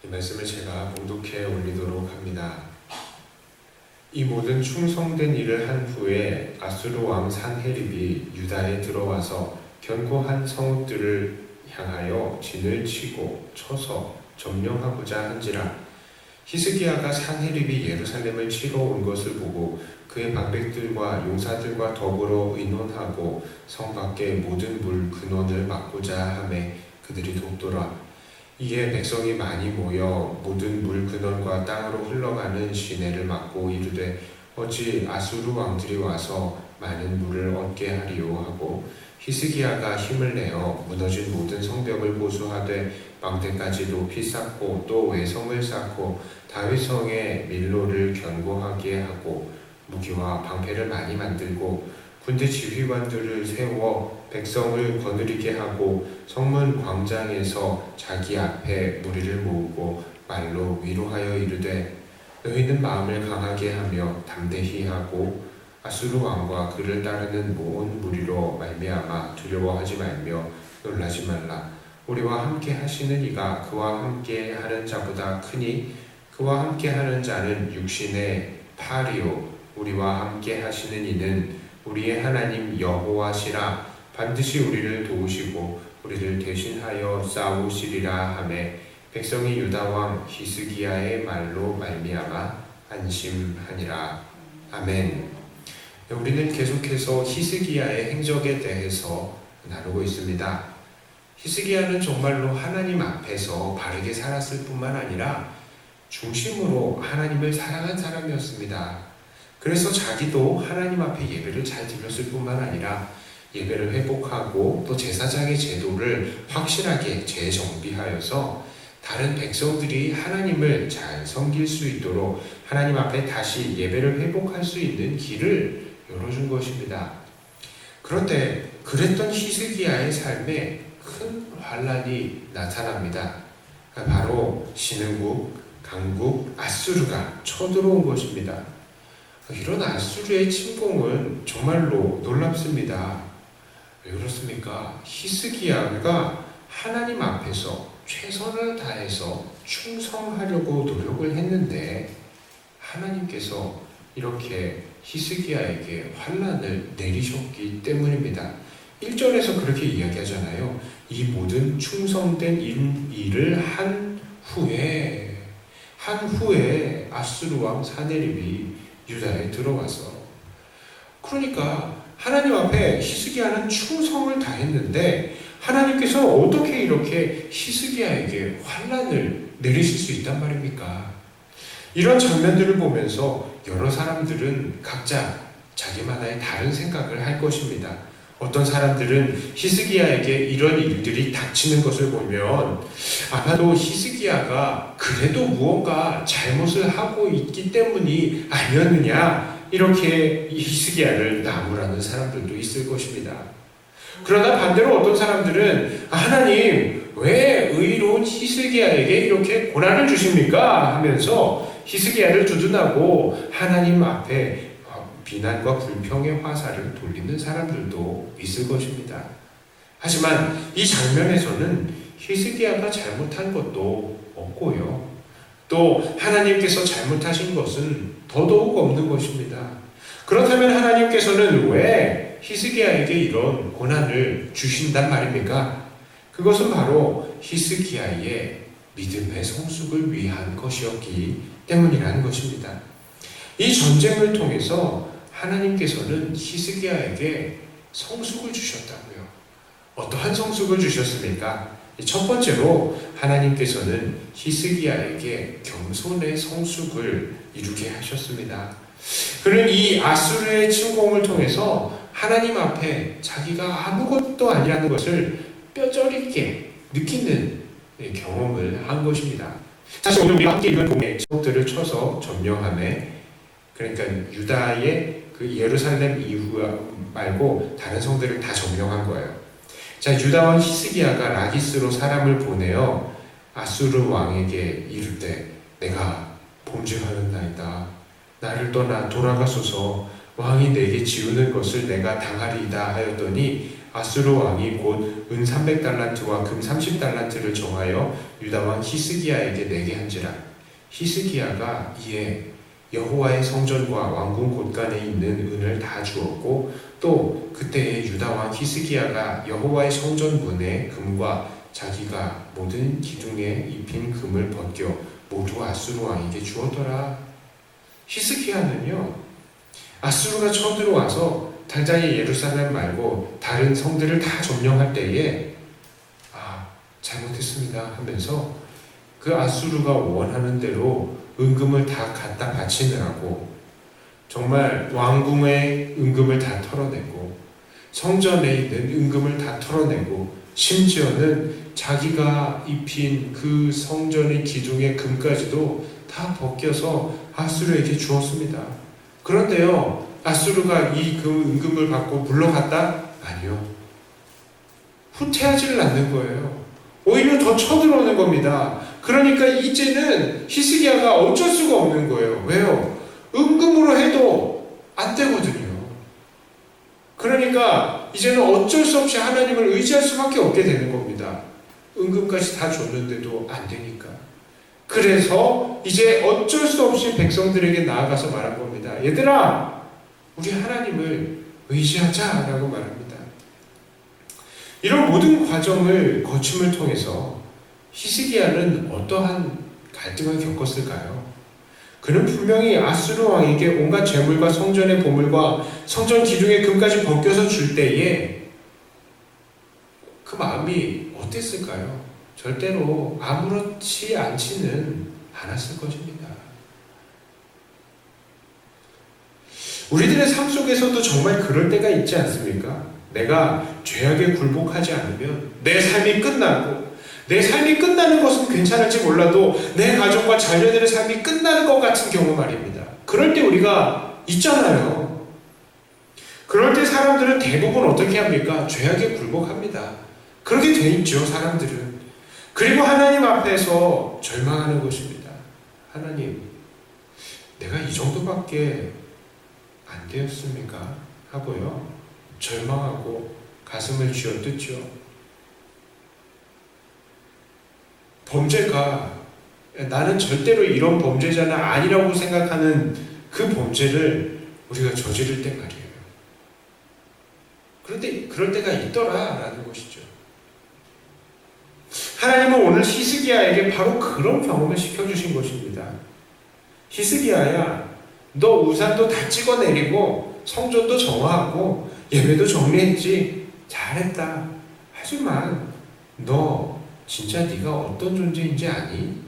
이 말씀을 제가 봉독해 올리도록 합니다. 이 모든 충성된 일을 한 후에 아수르 왕 산헤립이 유다에 들어와서 견고한 성읍들을 향하여 진을 치고 쳐서 점령하고자 한지라. 히스기야가 산헤립이 예루살렘을 치러 온 것을 보고 그의 방백들과 용사들과 더불어 의논하고 성 밖의 모든 물 근원을 막고자 하매 그들이 돕더라. 이에 백성이 많이 모여 모든 물 근원과 땅으로 흘러가는 시내를 막고 이르되 어찌 아수르 왕들이 와서 많은 물을 얻게 하리요 하고 히스기야가 힘을 내어 무너진 모든 성벽을 보수하되 망대까지 높이 쌓고 또 외성을 쌓고 다윗성의 밀로를 견고하게 하고 무기와 방패를 많이 만들고 군대 지휘관들을 세워 백성을 거느리게 하고 성문 광장에서 자기 앞에 무리를 모으고 말로 위로하여 이르되 너희는 마음을 강하게 하며 담대히 하고 아수르 왕과 그를 따르는 온 무리로 말미암아 두려워하지 말며 놀라지 말라. 우리와 함께 하시는 이가 그와 함께 하는 자보다 크니 그와 함께 하는 자는 육신의 팔이요 우리와 함께 하시는 이는 우리의 하나님 여호와시라. 반드시 우리를 도우시고 우리를 대신하여 싸우시리라 하매 백성이 유다 왕 히스기야의 말로 말미암아 안심하니라. 아멘. 우리는 계속해서 히스기야의 행적에 대해서 나누고 있습니다. 히스기야는 정말로 하나님 앞에서 바르게 살았을 뿐만 아니라 중심으로 하나님을 사랑한 사람이었습니다. 그래서 자기도 하나님 앞에 예배를 잘 드렸을 뿐만 아니라 예배를 회복하고 또 제사장의 제도를 확실하게 재정비하여서 다른 백성들이 하나님을 잘 섬길 수 있도록 하나님 앞에 다시 예배를 회복할 수 있는 길을 열어준 것입니다. 그런데 그랬던 히스기야의 삶에 큰 환란이 나타납니다. 바로 신흥국, 강국 아수르가 쳐들어온 것입니다. 이런 아수르의 침공은 정말로 놀랍습니다. 왜 그렇습니까? 히스기야가 하나님 앞에서 최선을 다해서 충성하려고 노력을 했는데 하나님께서 이렇게 히스기야에게 환난을 내리셨기 때문입니다. 1절에서 그렇게 이야기하잖아요. 이 모든 충성된 일을 한 후에 아수르 왕 산헤립이 유다에 들어와서, 그러니까 하나님 앞에 히스기야는 충성을 다했는데 하나님께서 어떻게 이렇게 히스기야에게 환난을 내리실 수 있단 말입니까? 이런 장면들을 보면서 여러 사람들은 각자 자기만의 다른 생각을 할 것입니다. 어떤 사람들은 히스기야에게 이런 일들이 닥치는 것을 보면 아마도 히스기야가 그래도 무언가 잘못을 하고 있기 때문이 아니었느냐, 이렇게 히스기야를 나무라는 사람들도 있을 것입니다. 그러나 반대로 어떤 사람들은 하나님 왜 의로운 히스기야에게 이렇게 고난을 주십니까? 하면서 히스기야를 두둔하고 하나님 앞에 비난과 불평의 화살을 돌리는 사람들도 있을 것입니다. 하지만 이 장면에서는 히스기야가 잘못한 것도 없고요, 또 하나님께서 잘못하신 것은 더더욱 없는 것입니다. 그렇다면 하나님께서는 왜 히스기야에게 이런 고난을 주신단 말입니까? 그것은 바로 히스기야의 믿음의 성숙을 위한 것이었기 때문이라는 것입니다. 이 전쟁을 통해서 하나님께서는 히스기야에게 성숙을 주셨다고요. 어떠한 성숙을 주셨습니까? 첫 번째로 하나님께서는 히스기야에게 겸손의 성숙을 이루게 하셨습니다. 그는 이 아수르의 침공을 통해서 하나님 앞에 자기가 아무것도 아니라는 것을 뼈저리게 느끼는 경험을 한 것입니다. 사실 오늘 우리가 함께 읽은 본문의 제목들을 쳐서 점령함에, 그러니까 유다의 그 예루살렘 이후 말고 다른 성들을 다 점령한 거예요. 자, 유다 왕 히스기야가 라기스로 사람을 보내어 아수르 왕에게 이르되 내가 범죄하였나이다. 나를 떠나 돌아가소서. 왕이 내게 지우는 것을 내가 당하리이다 하였더니 아수르 왕이 곧 은 300달란트와 금 30달란트를 정하여 유다 왕 히스기야에게 내게 한지라. 히스기야가 이에 여호와의 성전과 왕궁 곳간에 있는 은을 다 주었고 또 그때에 유다 왕 히스기야가 여호와의 성전 문에 금과 자기가 모든 기둥에 입힌 금을 벗겨 모두 아수르 왕에게 주었더라. 히스기야는요, 아수르가 쳐들어와서 당장에 예루살렘 말고 다른 성들을 다 점령할 때에 잘못했습니다 하면서 그 아수르가 원하는 대로 은금을 다 갖다 바치느라고 정말 왕궁의 은금을 다 털어내고 성전에 있는 은금을 다 털어내고 심지어는 자기가 입힌 그 성전의 기둥의 금까지도 다 벗겨서 아수르에게 주었습니다. 그런데요, 아수르가 이 은금을 받고 물러갔다? 아니요. 후퇴하지를 않는 거예요. 오히려 더 쳐들어오는 겁니다. 그러니까 이제는 히스기야가 어쩔 수가 없는 거예요. 왜요? 은금으로 해도 안 되거든요. 그러니까 이제는 어쩔 수 없이 하나님을 의지할 수밖에 없게 되는 겁니다. 은금까지 다 줬는데도 안 되니까. 그래서 이제 어쩔 수 없이 백성들에게 나아가서 말한 겁니다. 얘들아, 우리 하나님을 의지하자라고 말합니다. 이런 모든 과정을 거침을 통해서 히스기야는 어떠한 갈등을 겪었을까요? 그는 분명히 아수르 왕에게 온갖 재물과 성전의 보물과 성전 기둥의 금까지 벗겨서 줄 때에 그 마음이 어땠을까요? 절대로 아무렇지 않지는 않았을 것입니다. 우리들의 삶 속에서도 정말 그럴 때가 있지 않습니까? 내가 죄악에 굴복하지 않으면 내 삶이 끝나고, 내 삶이 끝나는 것은 괜찮을지 몰라도 내 가정과 자녀들의 삶이 끝나는 것 같은 경우 말입니다. 그럴 때 우리가 있잖아요. 그럴 때 사람들은 대부분 어떻게 합니까? 죄악에 굴복합니다. 그렇게 돼 있죠, 사람들은. 그리고 하나님 앞에서 절망하는 것입니다. 하나님, 내가 이 정도밖에 안 되었습니까? 하고요, 절망하고 가슴을 쥐어뜯죠. 범죄가 나는 절대로 이런 범죄자는 아니라고 생각하는 그 범죄를 우리가 저지를 때 말이에요. 그런데 그럴 때가 있더라라는 것이죠. 하나님은 오늘 히스기야에게 바로 그런 경험을 시켜주신 것입니다. 히스기야야, 너 우산도 다 찍어내리고 성전도 정화하고 예배도 정리했지. 잘했다. 하지만 너 진짜 네가 어떤 존재인지 아니?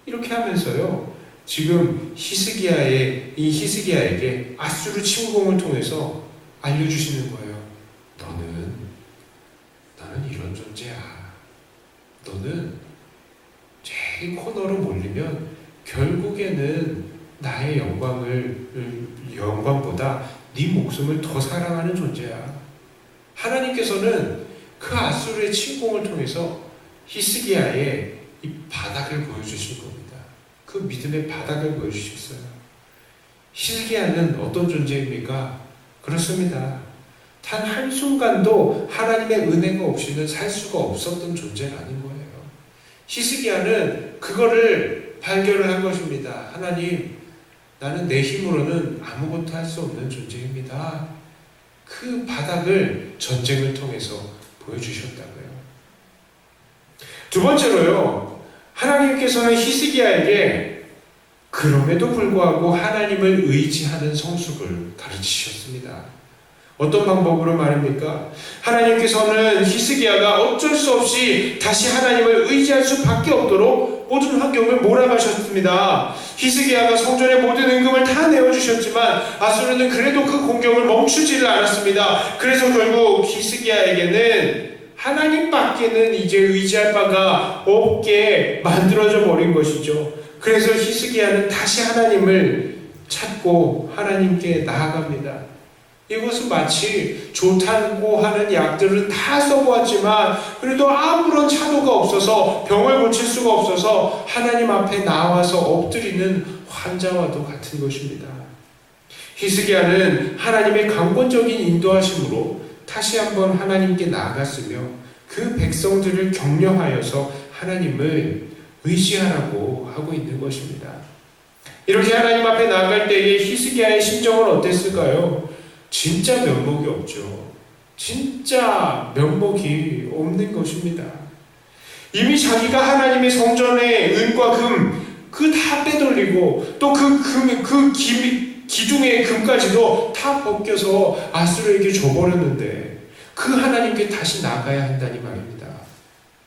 이렇게 하면서요, 지금 히스기야에게 아수르 침공을 통해서 알려주시는 거예요. 너는 이런 존재야. 너는 제일 코너로 몰리면 결국에는 나의 영광보다 네 목숨을 더 사랑하는 존재야. 하나님께서는 그 아수르의 침공을 통해서 히스기야의 이 바닥을 보여주신 겁니다. 그 믿음의 바닥을 보여주셨어요. 히스기야는 어떤 존재입니까? 그렇습니다. 단 한순간도 하나님의 은혜가 없이는 살 수가 없었던 존재라는 거예요. 히스기야는 그거를 발견을 한 것입니다. 하나님, 나는 내 힘으로는 아무것도 할 수 없는 존재입니다. 그 바닥을 전쟁을 통해서 보여주셨다고요. 두 번째로요, 하나님께서는 히스기야에게 그럼에도 불구하고 하나님을 의지하는 성숙을 가르치셨습니다. 어떤 방법으로 말입니까? 하나님께서는 히스기야가 어쩔 수 없이 다시 하나님을 의지할 수밖에 없도록 모든 환경을 몰아가셨습니다. 히스기야가 성전의 모든 은금을 다 내어주셨지만 아수르는 그래도 그 공격을 멈추지를 않았습니다. 그래서 결국 히스기야에게는 하나님밖에는 이제 의지할 바가 없게 만들어져 버린 것이죠. 그래서 히스기야는 다시 하나님을 찾고 하나님께 나아갑니다. 이것은 마치 좋다고 하는 약들을 다 써보았지만 그래도 아무런 차도가 없어서, 병을 고칠 수가 없어서 하나님 앞에 나와서 엎드리는 환자와도 같은 것입니다. 히스기야는 하나님의 강권적인 인도하심으로 다시 한번 하나님께 나아갔으며 그 백성들을 격려하여서 하나님을 의지하라고 하고 있는 것입니다. 이렇게 하나님 앞에 나아갈 때에 히스기야의 심정은 어땠을까요? 진짜 면목이 없죠. 진짜 면목이 없는 것입니다. 이미 자기가 하나님의 성전의 은과 금 그 다 빼돌리고 또 그 기둥의 금까지도 다 벗겨서 아수르에게 줘버렸는데 그 하나님께 다시 나가야 한다니 말입니다.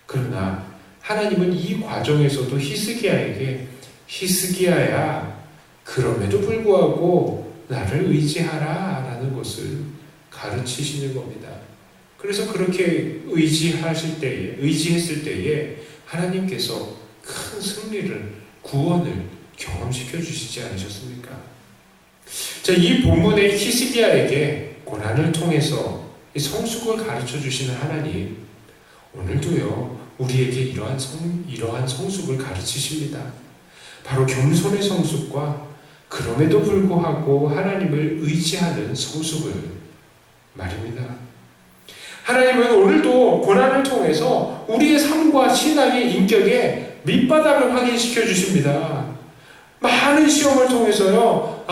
그러나 하나님은 이 과정에서도 히스기야에게 히스기야야 그럼에도 불구하고 나를 의지하라 라는 것을 가르치시는 겁니다. 그래서 그렇게 의지했을 때에 하나님께서 큰 승리를 구원을 경험시켜 주시지 않으셨습니까? 자, 이 본문의 히스기야에게 고난을 통해서 이 성숙을 가르쳐 주시는 하나님, 오늘도요 우리에게 이러한 성숙을 가르치십니다. 바로 겸손의 성숙과 그럼에도 불구하고 하나님을 의지하는 성숙을 말입니다. 하나님은 오늘도 고난을 통해서 우리의 삶과 신앙의 인격에 밑바닥을 확인시켜 주십니다. 많은 시험을 통해서요,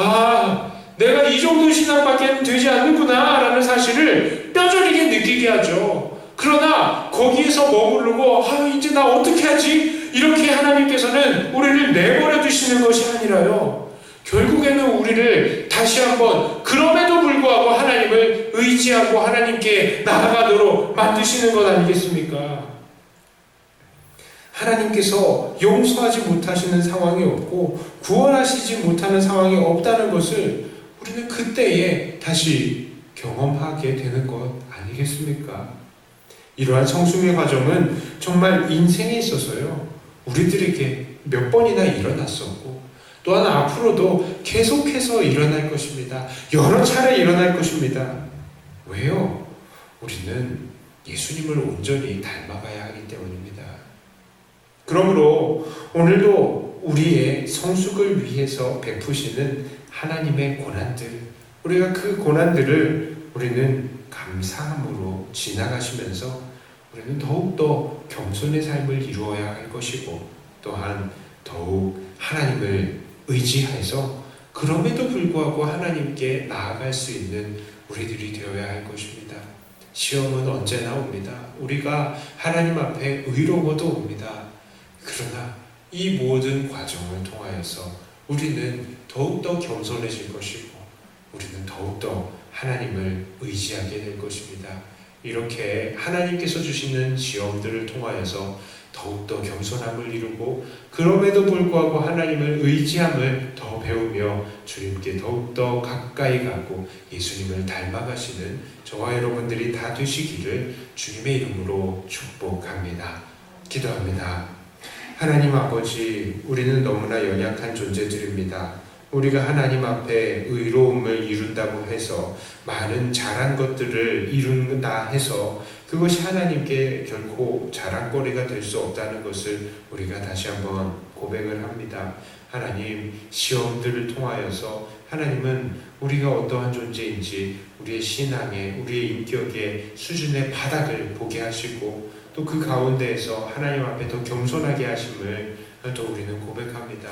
내가 이 정도 신앙밖에 되지 않는구나 라는 사실을 뼈저리게 느끼게 하죠. 그러나 거기에서 머무르고 이제 나 어떻게 하지? 이렇게 하나님께서는 우리를 내버려 두시는 것이 아니라요, 결국에는 우리를 다시 한번 그럼에도 불구하고 하나님을 의지하고 하나님께 나아가도록 만드시는 것 아니겠습니까? 하나님께서 용서하지 못하시는 상황이 없고 구원하시지 못하는 상황이 없다는 것을 우리는 그때에 다시 경험하게 되는 것 아니겠습니까? 이러한 성숙의 과정은 정말 인생에 있어서요, 우리들에게 몇 번이나 일어났었고 또한 앞으로도 계속해서 일어날 것입니다. 여러 차례 일어날 것입니다. 왜요? 우리는 예수님을 온전히 닮아가야 하기 때문입니다. 그러므로 오늘도 우리의 성숙을 위해서 베푸시는 하나님의 고난들, 우리가 그 고난들을 우리는 감사함으로 지나가시면서 우리는 더욱더 겸손의 삶을 이루어야 할 것이고 또한 더욱 하나님을 의지해서 그럼에도 불구하고 하나님께 나아갈 수 있는 우리들이 되어야 할 것입니다. 시험은 언제나 옵니다. 우리가 하나님 앞에 의로워도 옵니다. 그러나 이 모든 과정을 통하여서 우리는 더욱더 겸손해질 것이고 우리는 더욱더 하나님을 의지하게 될 것입니다. 이렇게 하나님께서 주시는 시험들을 통하여서 더욱더 겸손함을 이루고 그럼에도 불구하고 하나님을 의지함을 더 배우며 주님께 더욱더 가까이 가고 예수님을 닮아가시는 저와 여러분들이 다 되시기를 주님의 이름으로 축복합니다. 기도합니다. 하나님 아버지, 우리는 너무나 연약한 존재들입니다. 우리가 하나님 앞에 의로움을 이룬다고 해서 많은 잘한 것들을 이룬다 해서 그것이 하나님께 결코 자랑거리가 될 수 없다는 것을 우리가 다시 한번 고백을 합니다. 하나님, 시험들을 통하여서 하나님은 우리가 어떠한 존재인지 우리의 신앙에, 우리의 인격의 수준의 바닥을 보게 하시고 또 그 가운데에서 하나님 앞에 더 겸손하게 하심을 또 우리는 고백합니다.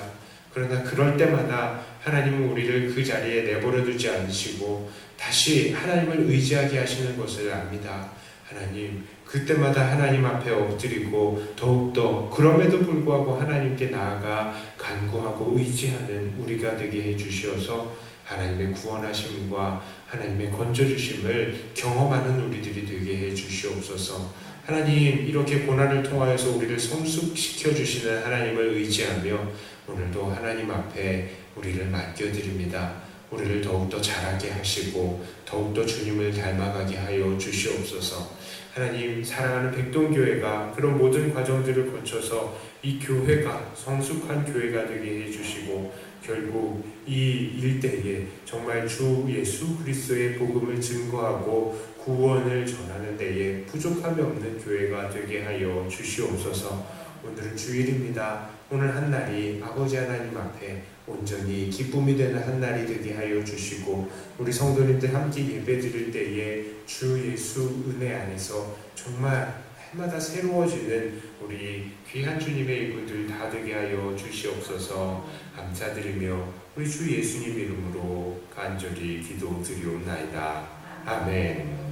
그러나 그럴 때마다 하나님은 우리를 그 자리에 내버려 두지 않으시고 다시 하나님을 의지하게 하시는 것을 압니다. 하나님, 그때마다 하나님 앞에 엎드리고 더욱더 그럼에도 불구하고 하나님께 나아가 간구하고 의지하는 우리가 되게 해주시어서 하나님의 구원하심과 하나님의 건져주심을 경험하는 우리들이 되게 해주시옵소서. 하나님, 이렇게 고난을 통하여서 우리를 성숙시켜 주시는 하나님을 의지하며 오늘도 하나님 앞에 우리를 맡겨드립니다. 우리를 더욱더 자라게 하시고 더욱더 주님을 닮아가게 하여 주시옵소서. 하나님, 사랑하는 백동교회가 그런 모든 과정들을 거쳐서 이 교회가 성숙한 교회가 되게 해주시고 결국 이 일대에 정말 주 예수 그리스도의 복음을 증거하고 구원을 전하는 데에 부족함이 없는 교회가 되게 하여 주시옵소서. 오늘은 주일입니다. 오늘 한 날이 아버지 하나님 앞에 온전히 기쁨이 되는 한 날이 되게 하여 주시고, 우리 성도님들 함께 예배드릴 때에 주 예수 은혜 안에서 정말 해마다 새로워지는 우리 귀한 주님의 일꾼들 다 되게 하여 주시옵소서. 감사드리며 우리 주 예수님 이름으로 간절히 기도드리옵나이다. 아멘.